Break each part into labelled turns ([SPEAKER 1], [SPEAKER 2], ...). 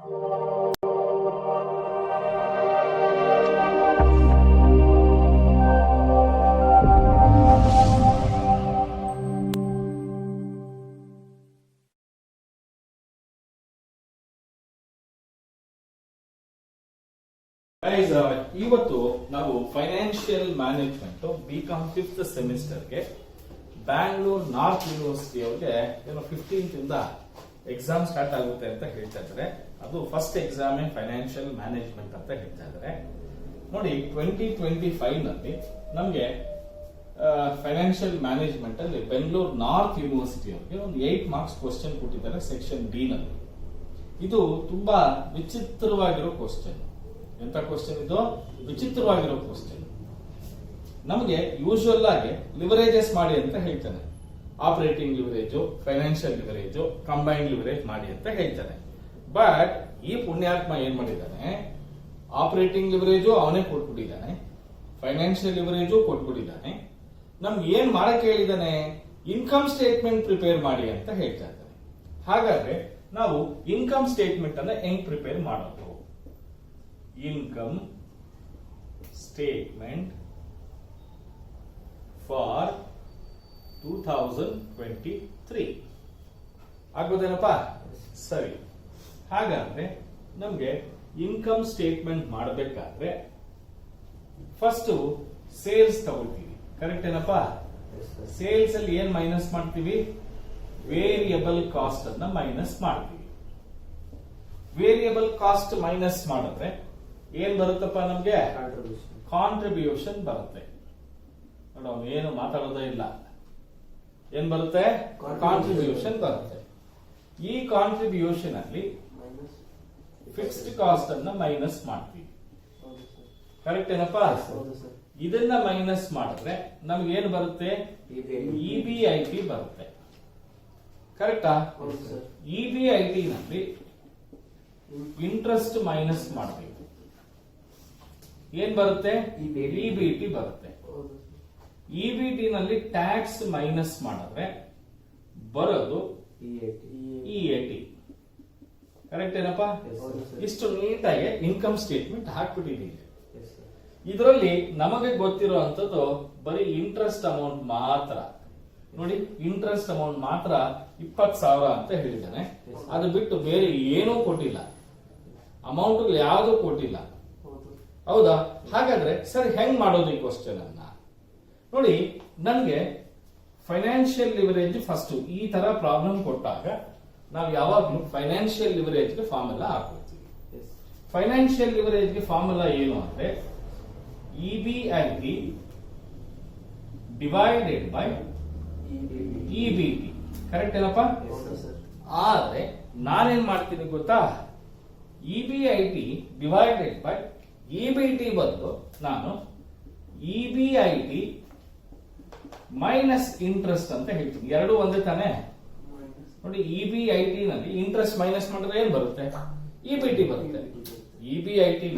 [SPEAKER 1] ಇವತ್ತು ನಾವು financial management BCom 5th ಸೆಮಿಸ್ಟರ್ಗೆ ಬ್ಯಾಂಗ್ಳೂರ್ ನಾರ್ತ್ ಯೂನಿವರ್ಸಿಟಿ ಅವ್ರಿಗೆ ಏನೋ 15th ಇಂದ ಎಕ್ಸಾಮ್ ಸ್ಟಾರ್ಟ್ ಆಗುತ್ತೆ ಅಂತ ಹೇಳ್ತಾ ಇದ್ದಾರೆ. ಅದು ಫಸ್ಟ್ ಎಕ್ಸಾಮ್ ಫೈನಾನ್ಷಿಯಲ್ ಮ್ಯಾನೇಜ್ಮೆಂಟ್ ಅಂತ ಹೇಳ್ತಾ ಇದ್ದಾರೆ. ನೋಡಿ 2025 ನಲ್ಲಿ ನಮ್ಗೆ ಫೈನಾನ್ಷಿಯಲ್ ಮ್ಯಾನೇಜ್ಮೆಂಟ್ ಅಲ್ಲಿ ಬೆಂಗಳೂರು ನಾರ್ತ್ ಯೂನಿವರ್ಸಿಟಿ ಅವರಿಗೆ ಒಂದು 8 ಮಾರ್ಕ್ಸ್ ಕ್ವಶನ್ ಕೊಟ್ಟಿದ್ದಾರೆ ಸೆಕ್ಷನ್ ಡಿ ನಲ್ಲಿ. ಇದು ತುಂಬಾ ವಿಚಿತ್ರವಾಗಿರೋ ಕ್ವಶನ್. ಎಂತ ಕ್ವಶನ್ ಇದು? ವಿಚಿತ್ರವಾಗಿರೋ ಕ್ವಶನ್. ನಮಗೆ ಯೂಶುವಲ್ ಆಗಿ ಲಿವರೇಜಸ್ ಮಾಡಿ ಅಂತ ಹೇಳ್ತಾನೆ. Operating leverage, financial leverage, combined leverage ಮಾಡಿ ಅಂತ ಹೇಳ್ತಾನೆ. ಬಟ್ ಈ ಪುಣ್ಯಾತ್ಮ ಏನ್ ಮಾಡಿದ್ದಾನೆ, ಆಪರೇಟಿಂಗ್ ಲಿವರೇಜು ಅವನೇ ಕೊಟ್ಬಿಟ್ಟಿದ್ದಾನೆ, ಫೈನಾನ್ಷಿಯಲ್ ಲಿವರೇಜು ಕೊಟ್ಬಿಟ್ಟಿದ್ದಾನೆ. ನಮ್ಗೆ ಏನ್ ಮಾಡಕ್ಕೆ ಹೇಳಿದಾನೆ? ಇನ್ಕಮ್ ಸ್ಟೇಟ್ಮೆಂಟ್ ಪ್ರಿಪೇರ್ ಮಾಡಿ ಅಂತ ಹೇಳ್ತಾ ಇದ್ದಾನೆ. ಹಾಗಾದ್ರೆ ನಾವು ಇನ್ಕಮ್ ಸ್ಟೇಟ್ಮೆಂಟ್ ಅನ್ನ ಹೆಂಗ್ ಪ್ರಿಪೇರ್ ಮಾಡೋದು? Income statement for 2023 ಆಗೋದೇನಪ್ಪ? ಸರಿ. ಹಾಗಾದ್ರೆ ನಮ್ಗೆ ಇನ್ಕಮ್ ಸ್ಟೇಟ್ಮೆಂಟ್ ಮಾಡಬೇಕಾದ್ರೆ ಫಸ್ಟ್ ಸೇಲ್ಸ್ ತಗೊಳ್ತೀವಿ. ಕರೆಕ್ಟ್ ಏನಪ್ಪ? ಸೇಲ್ಸ್ ಅಲ್ಲಿ ಏನ್ ಮೈನಸ್ ಮಾಡ್ತೀವಿ? ವೇರಿಯಬಲ್ ಕಾಸ್ಟ್ ಅನ್ನ ಮೈನಸ್ ಮಾಡ್ತೀವಿ. ವೇರಿಯಬಲ್ ಕಾಸ್ಟ್ ಮೈನಸ್ ಮಾಡಿದ್ರೆ ಏನ್ ಬರುತ್ತಪ್ಪ? ನಮ್ಗೆ ಕಾಂಟ್ರಿಬ್ಯೂಷನ್ ಬರುತ್ತೆ. ನೋಡೋಣ, ಏನು ಮಾತಾಡೋದೇ ಇಲ್ಲ. ಏನ್ ಬರುತ್ತೆ? ಕಾಂಟ್ರಿಬ್ಯೂಷನ್ ಬರುತ್ತೆ. ಈ ಕಾಂಟ್ರಿಬ್ಯೂಷನ್ ಅಲ್ಲಿ ಫಿಕ್ಸ್ಡ್ ಕಾಸ್ಟ್ ಅನ್ನ ಮೈನಸ್ ಮಾಡ್ತೀವಿ. ಕರೆಕ್ಟ್ ಏನಪ್ಪಾ? ಇದನ್ನ ಮೈನಸ್ ಮಾಡಿದ್ರೆ ನಮ್ಗೆ ಏನು ಬರುತ್ತೆ? ಇಬಿಐಟಿ ಬರುತ್ತೆ. ಕರೆಕ್ಟಾ? ಇಬಿಐಟಿ ನಲ್ಲಿ ಇಂಟ್ರೆಸ್ಟ್ ಮೈನಸ್ ಮಾಡಬೇಕು. ಏನ್ ಬರುತ್ತೆ? ಇಬಿಟಿ ಬರುತ್ತೆ. ಇಬಿಟಿ ನಲ್ಲಿ ಟ್ಯಾಕ್ಸ್ ಮೈನಸ್ ಮಾಡಿದ್ರೆ ಬರೋದು ಇಎಟಿ. ಕರೆಕ್ಟ್ ಏನಪ್ಪಾ? ಇಷ್ಟು ನೀಟಾಗಿ ಇನ್ಕಮ್ ಸ್ಟೇಟ್ಮೆಂಟ್ ಹಾಕ್ಬಿಟ್ಟಿದ್ದೀವಿ. ಇದರಲ್ಲಿ ನಮಗೆ ಗೊತ್ತಿರುವಂತದ್ದು ಬರೀ ಇಂಟ್ರೆಸ್ಟ್ ಅಮೌಂಟ್ ಮಾತ್ರ. ನೋಡಿ, ಇಂಟ್ರೆಸ್ಟ್ ಅಮೌಂಟ್ ಮಾತ್ರ 20,000 ಅಂತ ಹೇಳಿದ್ದಾನೆ. ಅದು ಬಿಟ್ಟು ಬೇರೆ ಏನೂ ಕೊಟ್ಟಿಲ್ಲ. ಅಮೌಂಟ್ ಯಾವುದು ಕೊಟ್ಟಿಲ್ಲ. ಹೌದಾ? ಹಾಗಾದ್ರೆ ಸರಿ, ಹೆಂಗ್ ಮಾಡೋದು ಈ ಕ್ವಶನ್ ಅನ್ನ? ನೋಡಿ, ನನ್ಗೆ ಫೈನಾನ್ಷಿಯಲ್ ಲಿವರೇಜ್ ಫಸ್ಟ್ ಈ ತರ ಪ್ರಾಬ್ಲಮ್ ಕೊಟ್ಟಾಗ ನಾವು ಯಾವಾಗ್ಲೂ ಫೈನಾನ್ಷಿಯಲ್ ಲಿವರೇಜ್ ಗೆ ಫಾರ್ಮುಲಾ ಹಾಕ್ಬಿಡ್ತೀವಿ. ಫೈನಾನ್ಷಿಯಲ್ ಲಿವರೇಜ್ ಗೆ ಫಾರ್ಮುಲಾ ಏನು ಅಂದ್ರೆ EBIT divided by EBT. Correct ಏನಪ್ಪಾ? ಆದ್ರೆ ನಾನೇನ್ ಮಾಡ್ತೀನಿ ಗೊತ್ತಾ? ಇಬಿಐಟಿ ಡಿವೈಡೆಡ್ ಬೈ ಇಬಿಟಿ ಬದಲು ನಾನು ಇಬಿಐಟಿ ಮೈನಸ್ ಇಂಟ್ರೆಸ್ಟ್ ಅಂತ ಹೇಳ್ತೀನಿ. ಎರಡು ಒಂದೇ ತಾನೆ? ನೋಡಿ, ಇಬಿಐಟಿ ನಲ್ಲಿ ಇಂಟ್ರೆಸ್ಟ್ ಮೈನಸ್ ಮಾಡಿದ್ರೆ ಏನ್ ಬರುತ್ತೆ? ಇಬಿಟಿ ಬರುತ್ತೆ. ಇಬಿಐಟಿ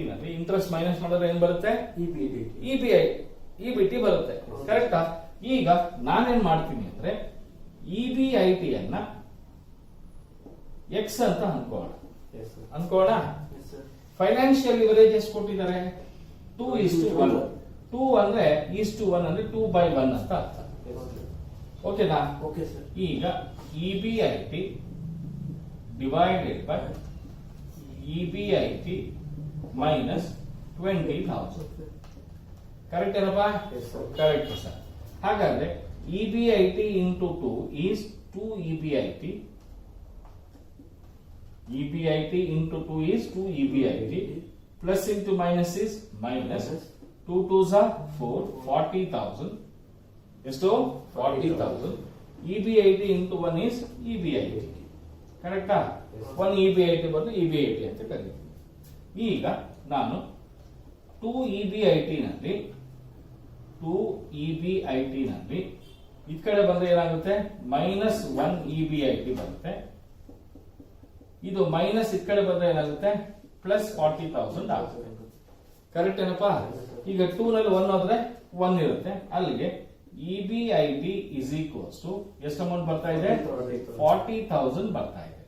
[SPEAKER 1] ನಲ್ಲಿ ಇಂಟ್ರೆಸ್ಟ್ ಮೈನಸ್ ಮಾಡಿದ್ರೆ ಏನ್ ಬರುತ್ತೆ? ಇಬಿಟಿ ಬರುತ್ತೆ. ಕರೆಕ್ಟಾ? ಈಗ ನಾನೇನ್ ಮಾಡ್ತೀನಿ ಅಂದ್ರೆ ಇಬಿಐಟಿ ಅನ್ನ ಎಕ್ಸ್ ಅಂತ ಅನ್ಕೋಣ. ಫೈನಾನ್ಷಿಯಲ್ ಲಿವರೇಜ್ ಎಷ್ಟು ಕೊಟ್ಟಿದ್ದಾರೆ? 2:1. 2 ಅಂದ್ರೆ 1 ಅಂದ್ರೆ 2/1 ಅಂತ ಅರ್ಥ. ಓಕೆನಾ? ಈಗ EBIT divided by EBIT minus 20,000. Correct ಏನಪ್ಪಾ? Correct sir. ಹಾಗಾದ್ರೆ EBIT into 2 is 2 EBIT. EBIT into 2 is 2 EBIT. Plus into minus is minus. 2 2s are 4, 40,000. ಎಷ್ಟು? 40,000. EBIT into 1 is EBIT. ಕರೆಕ್ಟಾ? 1 ಇಬಿಐಟಿ ಬಂದು ಇಬಿಐಟಿ ಅಂತ ಕರೀತೀವಿ. ಈಗ ನಾನು 2 ಇಬಿಐಟಿ ನಲ್ಲಿ ಈ ಕಡೆ ಬಂದ್ರೆ ಏನಾಗುತ್ತೆ? ಮೈನಸ್ 1 ಇಬಿಐಟಿ ಬರುತ್ತೆ. ಇದು ಮೈನಸ್ ಈ ಕಡೆ ಬಂದ್ರೆ ಏನಾಗುತ್ತೆ? ಪ್ಲಸ್ 40,000 ಆಗುತ್ತೆ. ಕರೆಕ್ಟ್ ಏನಪ್ಪಾ? ಈಗ 2 ನಲ್ಲಿ 1 ಹೋದ್ರೆ 1 ಇರುತ್ತೆ. ಅಲ್ಲಿಗೆ ಇಬಿಐಟಿ ಇಸ್ ಈಕ್ವಲ್ಸ್ ಟು ಎಷ್ಟು ಅಮೌಂಟ್ ಬರ್ತಾ ಇದೆ? 40,000 ಬರ್ತಾ ಇದೆ.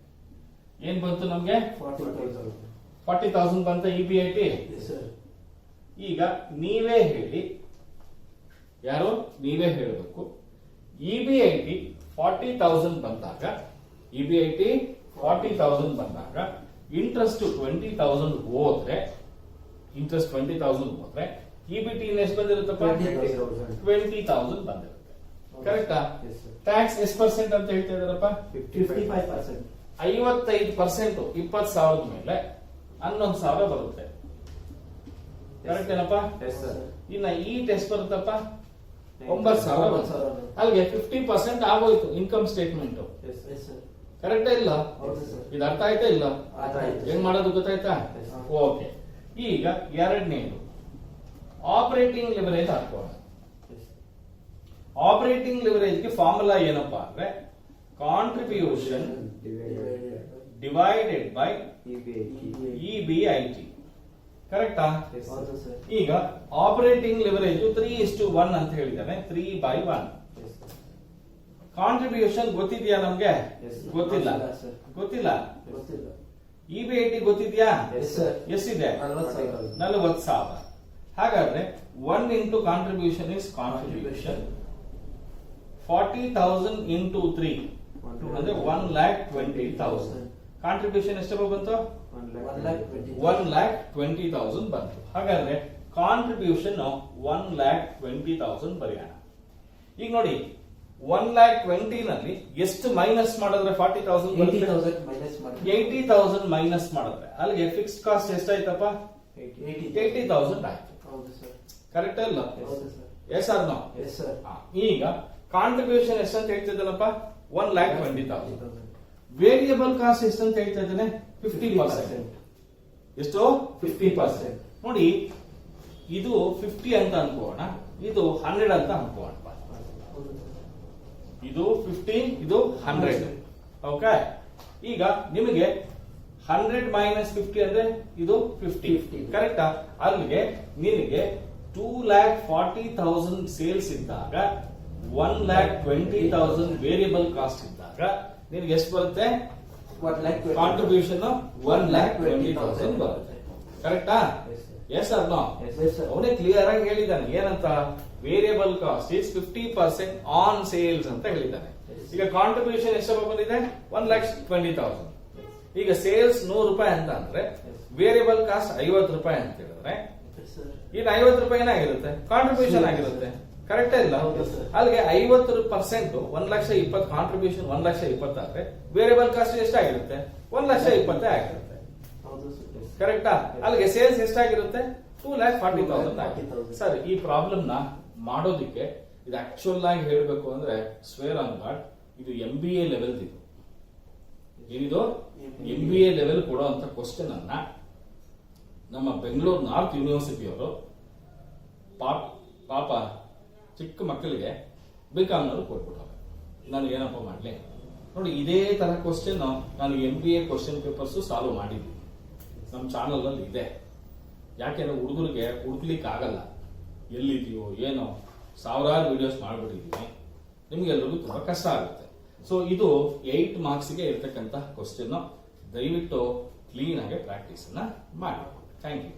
[SPEAKER 1] ಏನ್ ಬಂತು ನಮ್ಗೆ
[SPEAKER 2] 40,000.
[SPEAKER 1] 40,000 ಬಂತ EBIT.
[SPEAKER 2] Yes, sir.
[SPEAKER 1] ಈಗ ನೀವೇ ಹೇಳಿ, ಯಾರು ನೀವೇ ಹೇಳಬೇಕು. EBIT 40,000 ಬಂದಾಗ, EBIT 40,000 ಬಂದಾಗ ಇಂಟ್ರೆಸ್ಟ್ 20,000 ಹೋದ್ರೆ, ಇಂಟ್ರೆಸ್ಟ್ 20,000 ಹೋದ್ರೆ EBT ಎಷ್ಟು ಬಂದಿರುತ್ತಪ್ಪ?
[SPEAKER 2] 20,000.
[SPEAKER 1] 20,000 ಬಂದಿರುತ್ತೆ. ಕರೆಕ್ಟಾ?
[SPEAKER 2] Yes, sir.
[SPEAKER 1] ಟ್ಯಾಕ್ಸ್ ಎಷ್ಟು ಪರ್ಸೆಂಟ್ ಅಂತ ಹೇಳ್ತಾ ಇದಾರಪ್ಪ?
[SPEAKER 2] 55%.
[SPEAKER 1] 55% 20,000 ಮೇಲೆ 11,000 ಬರುತ್ತೆ. ಕರೆಕ್ಟ್ ಏನಪ್ಪ?
[SPEAKER 2] Yes, sir.
[SPEAKER 1] ಇನ್ನ ಈ ಟೆಸ್ಟ್ ಬರುತ್ತಪ್ಪ 9,000 ಬರುತ್ತೆ. ಅಲ್ಲಿಗೆ 50% ಆಗೋಯ್ತು income statement.
[SPEAKER 2] Yes, yes, sir.
[SPEAKER 1] ಕರೆಕ್ಟಾ ಇಲ್ಲ?
[SPEAKER 2] ಹೌದು ಸರ್.
[SPEAKER 1] ಇದು ಅರ್ಥ ಆಯ್ತಾ ಇಲ್ಲ?
[SPEAKER 2] ಅರ್ಥ ಆಯ್ತು.
[SPEAKER 1] ಹೆಂಗ್ ಮಾಡೋದು ಗೊತ್ತಾಯ್ತಾ?
[SPEAKER 2] Yes, sir.
[SPEAKER 1] ಓಕೆ. ಈಗ ಎರಡನೇದು ಆಪರೇಟಿಂಗ್ ಲಿವರೇಜ್ ಹಾಕೋಣ.
[SPEAKER 2] Yes.
[SPEAKER 1] ಆಪರೇಟಿಂಗ್ ಲಿವರೇಜ್ಗೆ ಫಾರ್ಮುಲಾ ಏನಪ್ಪಾ ಅಂದ್ರೆ ಕಾಂಟ್ರಿಬ್ಯೂಷನ್ ಡಿವೈಡೆಡ್ ಬೈ EBIT. ಕರೆಕ್ಟಾ?
[SPEAKER 2] Yes, ಹೌದು ಸರ್.
[SPEAKER 1] ಈಗ ಆಪರೇಟಿಂಗ್ ಲಿವರೇಜ್ 3:1 ಅಂತ ಹೇಳಿದಾನೆ. 3/1.
[SPEAKER 2] Yes, sir.
[SPEAKER 1] ಕಾಂಟ್ರಿಬ್ಯೂಷನ್ ಗೊತ್ತಿದ್ಯಾ ನಮ್ಗೆ?
[SPEAKER 2] Yes, sir.
[SPEAKER 1] ಗೊತ್ತಿಲ್ಲ.
[SPEAKER 2] sir.
[SPEAKER 1] ಗೊತ್ತಿಲ್ಲ.
[SPEAKER 2] ಗೊತ್ತಿಲ್ಲ.
[SPEAKER 1] EBIT ಗೊತ್ತಿದ್ಯಾ?
[SPEAKER 2] Yes, sir.
[SPEAKER 1] ಎಷ್ಟಿದೆ?
[SPEAKER 2] 40,000.
[SPEAKER 1] 40,000. ಹಾಗಾದ್ರೆ 1 into contribution is contribution. 40,000 into 3 ಅಂದ್ರೆ 1,20,000. ಕಾಂಟ್ರಿಬ್ಯೂಷನ್ ಎಷ್ಟಪ್ಪ ಬಂತು? 1,20,000 ಬಂತು. ಹಾಗಾದ್ರೆ ಕಾಂಟ್ರಿಬ್ಯೂಷನ್ 1,20,000 ಬರೆಯೋಣ. ಈಗ ನೋಡಿ 1,20,000 ನಲ್ಲಿ ಎಷ್ಟು ಮೈನಸ್ ಮಾಡಿದ್ರೆ 40,000 ಬರುತ್ತೆ?
[SPEAKER 2] 80,000 ಮೈನಸ್ ಮಾಡಿ
[SPEAKER 1] 80,000 ಮೈನಸ್ ಮಾಡಿದ್ರೆ ಅಲ್ಲಿಗೆ ಫಿಕ್ಸ್ಡ್ ಕಾಸ್ಟ್ ಎಷ್ಟಾಯ್ತಪ್ಪ? 80,000 ಆಯ್ತು.
[SPEAKER 2] ಹೌದು ಸರ್.
[SPEAKER 1] ಕರೆಕ್ಟ್ ಅಲ್ಲ?
[SPEAKER 2] ಹೌದು sir.
[SPEAKER 1] Yes or no?
[SPEAKER 2] Yes sir.
[SPEAKER 1] ಈಗ ಕಾಂಟ್ರಿಬ್ಯೂಷನ್ ಎಷ್ಟಂತ ಹೇಳ್ತಿದ್ದಲ್ಲಪ್ಪ? 1,20,000. ವೇರಿಯಬಲ್ ಕಾಸ್ಟ್ ಎಷ್ಟಂತ ಹೇಳ್ತಾ ಇದ್ದಾನೆ? 50%. ಎಷ್ಟು? 50%. ನೋಡಿ ಇದು 50 ಅಂತ ಅನ್ಕೋಣ, ಇದು 100 ಅಂತ ಅನ್ಕೋಣ.
[SPEAKER 2] ಹೌದು ಸರ್.
[SPEAKER 1] ಇದು 50, ಇದು 100. ಓಕೆ. ಈಗ ನಿಮಗೆ 100 ಮೈನಸ್ 50 ಅಂದ್ರೆ ಇದು 50. ಕರೆಕ್ಟಾ? ಅಲ್ಲಿಗೆ ನಿನಗೆ 2,40,000 ಸೇಲ್ಸ್ ಇದ್ದಾಗ 1,20,000 ವೇರಿಯಬಲ್ ಕಾಸ್ಟ್ ಇದ್ದಾಗ ನಿನಗೆ ಎಷ್ಟು ಬರುತ್ತೆ?
[SPEAKER 2] 1,20,000.
[SPEAKER 1] ಕಾಂಟ್ರಿಬ್ಯೂಷನ್ 1,20,000 ಬರುತ್ತೆ. ಕರೆಕ್ಟಾ?
[SPEAKER 2] Yes, sir.
[SPEAKER 1] Yes or no?
[SPEAKER 2] Yes, yes, sir.
[SPEAKER 1] ಅವನೇ ಕ್ಲಿಯರ್ ಆಗಿ ಹೇಳಿದ್ದಾನೆ. ಏನಂತ? Variable cost is 50% on sales ಅಂತ ಹೇಳಿದ್ದಾನೆ.
[SPEAKER 2] Yes.
[SPEAKER 1] ಈಗ ಕಾಂಟ್ರಿಬ್ಯೂಷನ್ ಎಷ್ಟಪ್ಪ ಬಂದಿದೆ? 1,20,000. ಈಗ ಸೇಲ್ಸ್ 100 ರೂಪಾಯಿ ಅಂತ ಅಂದ್ರೆ ವೇರಿಯಬಲ್ ಕಾಸ್ಟ್ 50 ರೂಪಾಯಿ ಅಂತ ಹೇಳಿದ್ರೆ
[SPEAKER 2] Yes, sir.
[SPEAKER 1] ಇನ್ನು 50 ರೂಪಾಯಿನ ಆಗಿರುತ್ತೆ, ಕಾಂಟ್ರಿಬ್ಯೂಷನ್ ಆಗಿರುತ್ತೆ. ಕರೆಕ್ಟ್ ಇಲ್ಲ?
[SPEAKER 2] ಹೌದು ಸರ್.
[SPEAKER 1] ಅಲ್ಲಿಗೆ 50% 1,20,000 ಕಾಂಟ್ರಿಬ್ಯೂಷನ್ 1,20,000 ಆದ್ರೆ ವೇರಿಯಬಲ್ ಕಾಸ್ಟ್ ಎಷ್ಟಾಗಿರುತ್ತೆ? 1,20,000 ಆಗಿರುತ್ತೆ.
[SPEAKER 2] ಹೌದು ಸರ್.
[SPEAKER 1] ಕರೆಕ್ಟಾ? ಅಲ್ಲಿಗೆ ಸೇಲ್ಸ್ ಎಷ್ಟಾಗಿರುತ್ತೆ? 2,40,000 ಆಗಿರುತ್ತೆ.
[SPEAKER 2] 2,40,000.
[SPEAKER 1] ಸರ್, ಈ ಪ್ರಾಬ್ಲಮ್ ನ ಮಾಡೋದಿಕ್ಕೆ ಇದು ಆಕ್ಚುಯಲ್ ಆಗಿ ಹೇಳಬೇಕು ಅಂದ್ರೆ ಸ್ವೇರ್ ಆನ್ ಗಾಡ್ ಇದು MBA ಲೆವೆಲ್ ಇದು. ಏನಿದು? MBA ಲೆವೆಲ್ ಕೊಡುವಂತ ಕ್ವಶನ್ ಅನ್ನ ನಮ್ಮ ಬೆಂಗಳೂರು ನಾರ್ತ್ ಯೂನಿವರ್ಸಿಟಿಯವರು ಪಾಪ ಚಿಕ್ಕ ಮಕ್ಕಳಿಗೆ ಬಿಕಾಮ್ನವರು ಕೊಟ್ಬಿಟ್ಟವ್ರೆ. ನಾನು ಏನಪ್ಪ ಮಾಡ್ಲಿ? ನೋಡಿ, ಇದೇ ತರ ಕ್ವಶನ್ ನಾನು MBA ಕ್ವಶನ್ ಪೇಪರ್ಸ್ ಸಾಲ್ವ್ ಮಾಡಿದ್ದೀನಿ. ನಮ್ಮ ಚಾನಲ್ ಅಲ್ಲಿ ಇದೆ. ಯಾಕೆಂದ್ರೆ ಹುಡುಗರಿಗೆ ಹುಡುಕ್ಲಿಕ್ಕೆ ಆಗಲ್ಲ, ಎಲ್ಲಿದೆಯೋ ಏನೋ, ಸಾವಿರಾರು ವಿಡಿಯೋಸ್ ಮಾಡ್ಬಿಟ್ಟಿದ್ದೀನಿ. ನಿಮ್ಗೆಲ್ರಿಗೂ ತುಂಬಾ ಕಷ್ಟ ಆಗುತ್ತೆ. ಸೊ ಇದು 8 ಮಾರ್ಕ್ಸ್ಗೆ ಇರ್ತಕ್ಕಂಥ ಕ್ವಶನ್. ದಯವಿಟ್ಟು ಕ್ಲೀನ್ ಆಗಿ ಪ್ರಾಕ್ಟೀಸ್ ಮಾಡಿ. Thank you.